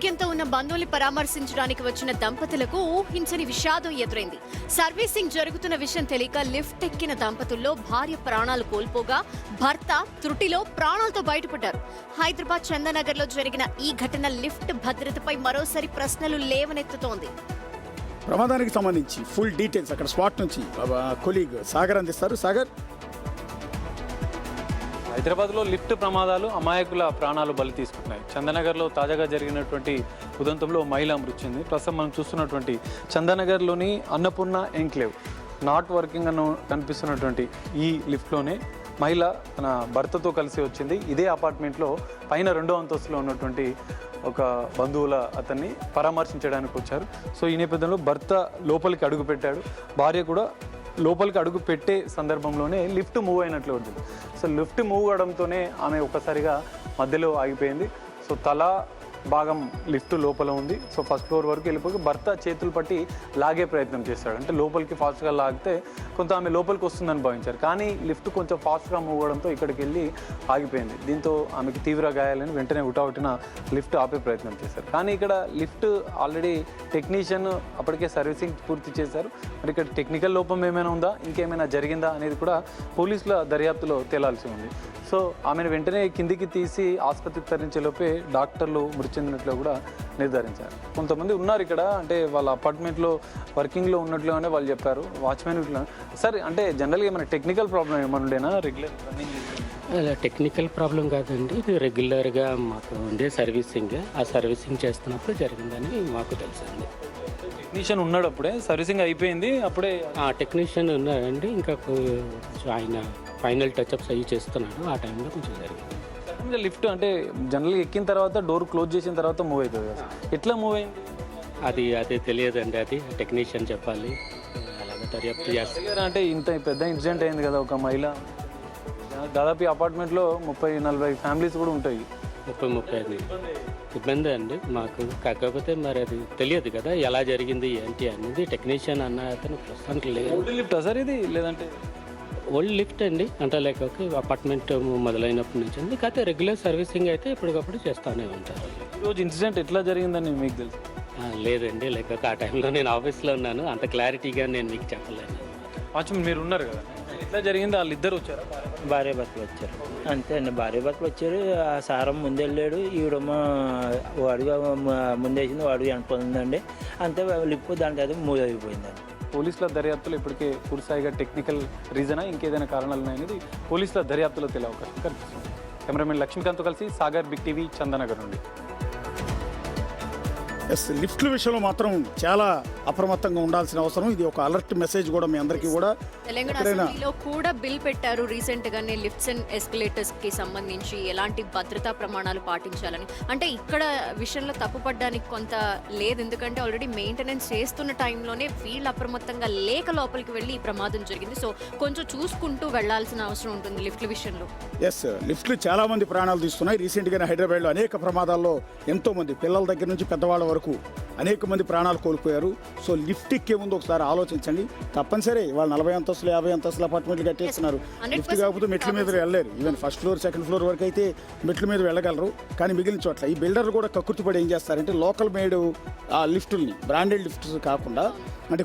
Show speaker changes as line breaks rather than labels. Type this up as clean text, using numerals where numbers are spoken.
అనారోగ్యంతో ఉన్న బంధువుల్ని పరామర్శించడానికి వచ్చిన దంపతులకు ఊహించని విషాదం ఎదురైంది. సర్వీసింగ్ జరుగుతున్న విషయం తెలియక లిఫ్ట్ ఎక్కిన దంపతుల్లో భార్య ప్రాణాలు కోల్పోగా భర్త త్రుటిలో ప్రాణాలతో బయటపడ్డారు. హైదరాబాద్ చందానగర్ లో జరిగిన ఈ ఘటన లిఫ్ట్ భద్రతపై మరోసారి ప్రశ్నలు లేవనెత్తుతోంది.
ప్రమాదానికి సంబంధించి ఫుల్ డీటెయిల్స్ అక్కడ స్పాట్ నుంచి కొలీగ్ సాగర్ అందిస్తారు. సాగర్,
హైదరాబాద్లో లిఫ్ట్ ప్రమాదాలు అమాయకుల ప్రాణాలు బలి తీసుకుంటున్నాయి. చందానగర్లో తాజాగా జరిగినటువంటి ఉదంతంలో మహిళ మృతి చెందింది. ప్రస్తుతం మనం చూస్తున్నటువంటి చందానగర్లోని అన్నపూర్ణ ఎంక్లేవ్ నాట్ వర్కింగ్ అని కనిపిస్తున్నటువంటి ఈ లిఫ్ట్లోనే మహిళ తన భర్తతో కలిసి వచ్చింది. ఇదే అపార్ట్మెంట్లో పైన 2వ అంతస్తులో ఉన్నటువంటి ఒక బంధువుల అతన్ని పరామర్శించడానికి వచ్చారు. సో ఈ నేపథ్యంలో భర్త లోపలికి అడుగు పెట్టాడు. భార్య కూడా లోపలికి అడుగు పెట్టే సందర్భంలోనే లిఫ్ట్ మూవ్ అయినట్లు ఉంటుంది. సో లిఫ్ట్ మూవ్ అవడంతోనే ఆమె ఒక్కసారిగా మధ్యలో ఆగిపోయింది. సో తల భాగం లిఫ్ట్ లోపల ఉంది. సో ఫస్ట్ ఫ్లోర్ వరకు వెళ్ళిపోయి భర్త చేతులు పట్టి లాగే ప్రయత్నం చేస్తాడు. అంటే లోపలికి ఫాస్ట్గా లాగితే కొంత ఆమె లోపలికి వస్తుందని భావించారు. కానీ లిఫ్ట్ కొంచెం ఫాస్ట్గా మూవ్ అవ్వడంతో ఇక్కడికి వెళ్ళి ఆగిపోయింది. దీంతో ఆమెకి తీవ్ర గాయాలని వెంటనే ఉటావుటిన లిఫ్ట్ ఆపే ప్రయత్నం చేశారు. కానీ ఇక్కడ లిఫ్ట్ ఆల్రెడీ టెక్నీషియన్ అప్పటికే సర్వీసింగ్ పూర్తి చేశారు. మరి ఇక్కడ టెక్నికల్ లోపం ఏమైనా ఉందా, ఇంకేమైనా జరిగిందా అనేది కూడా పోలీసుల దర్యాప్తులో తేలాల్సి ఉంది. సో ఆమెను వెంటనే కిందికి తీసి ఆసుపత్రికి తరలించేలోపే డాక్టర్లు మృతి చెందినట్లు కూడా నిర్ధారించారు. కొంతమంది ఉన్నారు ఇక్కడ, అంటే వాళ్ళ అపార్ట్మెంట్లో వర్కింగ్లో ఉన్నట్లుగానే వాళ్ళు చెప్పారు. వాచ్మెన్ ఇట్లా సార్, అంటే జనరల్గా ఏమైనా టెక్నికల్ ప్రాబ్లం ఏమైనా ఉండేనా? రెగ్యులర్
అలా టెక్నికల్ ప్రాబ్లం కాదండి, ఇది రెగ్యులర్గా మాకు ఉండే సర్వీసింగ్. ఆ సర్వీసింగ్ చేస్తున్నప్పుడు జరిగిందని మాకు తెలుసండి.
టెక్నీషియన్ ఉన్నాడు, అప్పుడే సర్వీసింగ్ అయిపోయింది, అప్పుడే
ఆ టెక్నీషియన్ ఉన్నాడండి. ఇంకా ఆయన ఫైనల్ టచ్అప్స్ అవి చేస్తున్నాడు. ఆ టైంలో కొంచెం జరిగింది.
లిఫ్ట్ అంటే జనరల్గా ఎక్కిన తర్వాత డోర్ క్లోజ్ చేసిన తర్వాత మూవ్ అవుతుంది కదా, ఎట్లా మూవ్ అయింది
అదే తెలియదండి, అది టెక్నీషియన్ చెప్పాలి. అలాగే దర్యాప్తు చేస్తారు.
అంటే ఇంత పెద్ద ఇన్సిడెంట్ అయింది కదా, ఒక మహిళ దాదాపు అపార్ట్మెంట్లో 30-40 ఫ్యామిలీస్ కూడా ఉంటాయి.
30-35 ఇబ్బంది అండి మాకు. కాకపోతే మరి అది తెలియదు కదా ఎలా జరిగింది ఏంటి అనేది. టెక్నీషియన్ అన్న అతను ప్రస్తుతానికి లేదు.
ఓల్డ్ లిఫ్ట్ సార్ ఇది, లేదంటే
ఓల్డ్ లిఫ్ట్ అండి, అంటే లైక్ అపార్ట్మెంట్ మొదలైనప్పటి నుంచి అండి. కాకపోతే రెగ్యులర్ సర్వీసింగ్ అయితే ఎప్పటికప్పుడు చేస్తూనే ఉంటారు.
ఈరోజు ఇన్సిడెంట్ ఎట్లా జరిగిందని మీకు తెలుసు?
లేదండి, లైక్ ఆ టైంలో నేను ఆఫీస్లో ఉన్నాను, అంత క్లారిటీగా నేను మీకు చెప్పలేను.
వాచ్మెన్ మీరు ఉన్నారు కదా, ఎట్లా జరిగింది? వాళ్ళిద్దరు వచ్చారా?
భార్య భర్తలు వచ్చారు అంతే అండి. భార్య భర్తలు వచ్చారు. ఆ సారం ముందెళ్ళాడు, ఈవిడేమో వాడు ముందేసింది, వాడు వెనకపోయిందండి. అంతే లిప్పు దానికి అది మూవ్ అయిపోయిందండి.
పోలీసుల దర్యాప్తులో ఇప్పటికే పూర్తిస్థాయిగా టెక్నికల్ రీజనా ఇంకేదైనా కారణాలు ఉన్నాయనేది పోలీసుల దర్యాప్తులో తెలియ అవకాశం కనిపిస్తుంది. కెమెరామెన్ లక్ష్మీకాంత్తో కలిసి సాగర్, బిగ్ టీవీ, చందానగర్ నుండి.
లిఫ్ట్ల విషయంలో మాత్రం చాలా అప్రమత్తంగా ఉండాల్సిన అవసరం. ఇది ఒక అలర్ట్ మెసేజ్ కూడా మీ అందరికీ కూడా.
తెలంగాణ అసెంబ్లీలో కూడా బిల్ పెట్టారు రీసెంట్ గానే, లిఫ్ట్స్ అండ్ ఎస్కలేటర్స్ కి సంబంధించి ఎలాంటి భద్రతా ప్రమాణాలు పాటించాలని. అంటే ఇక్కడ విషయంలో తప్పుపడడానికి కొంత లేదు, ఎందుకంటే ఆల్రెడీ మెయింటెనెన్స్ చేస్తున్న టైంలోనే వీళ్ళు అప్రమత్తంగా లేక లోపలికి వెళ్ళి ఈ ప్రమాదం జరిగింది. సో కొంచెం చూసుకుంటూ వెళ్లాల్సిన అవసరం ఉంటుంది లిఫ్ట్ల విషయంలో.
లిఫ్ట్లు చాలా మంది ప్రాణాలు తీస్తున్నాయి. రీసెంట్ గానే హైదరాబాద్లో అనేక ప్రమాదాల్లో ఎంతో మంది పిల్లల దగ్గర నుంచి పెద్దవాళ్ళ వరకు అనేక మంది ప్రాణాలు కోల్పోయారు. సో లిఫ్ట్ ఎక్కే ముందు ఒకసారి ఆలోచించండి. తప్పనిసరి వాళ్ళు 40 అంతస్తులు 50 అంతస్తుల అపార్ట్మెంట్లు కట్టేస్తున్నారు. లిఫ్ట్ కాకపోతే మెట్ల మీద వెళ్ళలేరు. Even first floor second floor వరకు అయితే మెట్ల మీద వెళ్ళగలరు. కానీ మిగిలిన చోట్ల ఈ బిల్డర్లు కూడా కక్కుర్తిపడి ఏం చేస్తారంటే లోకల్ మేడ్ లిఫ్టుల్ని, బ్రాండెడ్ లిఫ్ట్స్ కాకుండా అంటే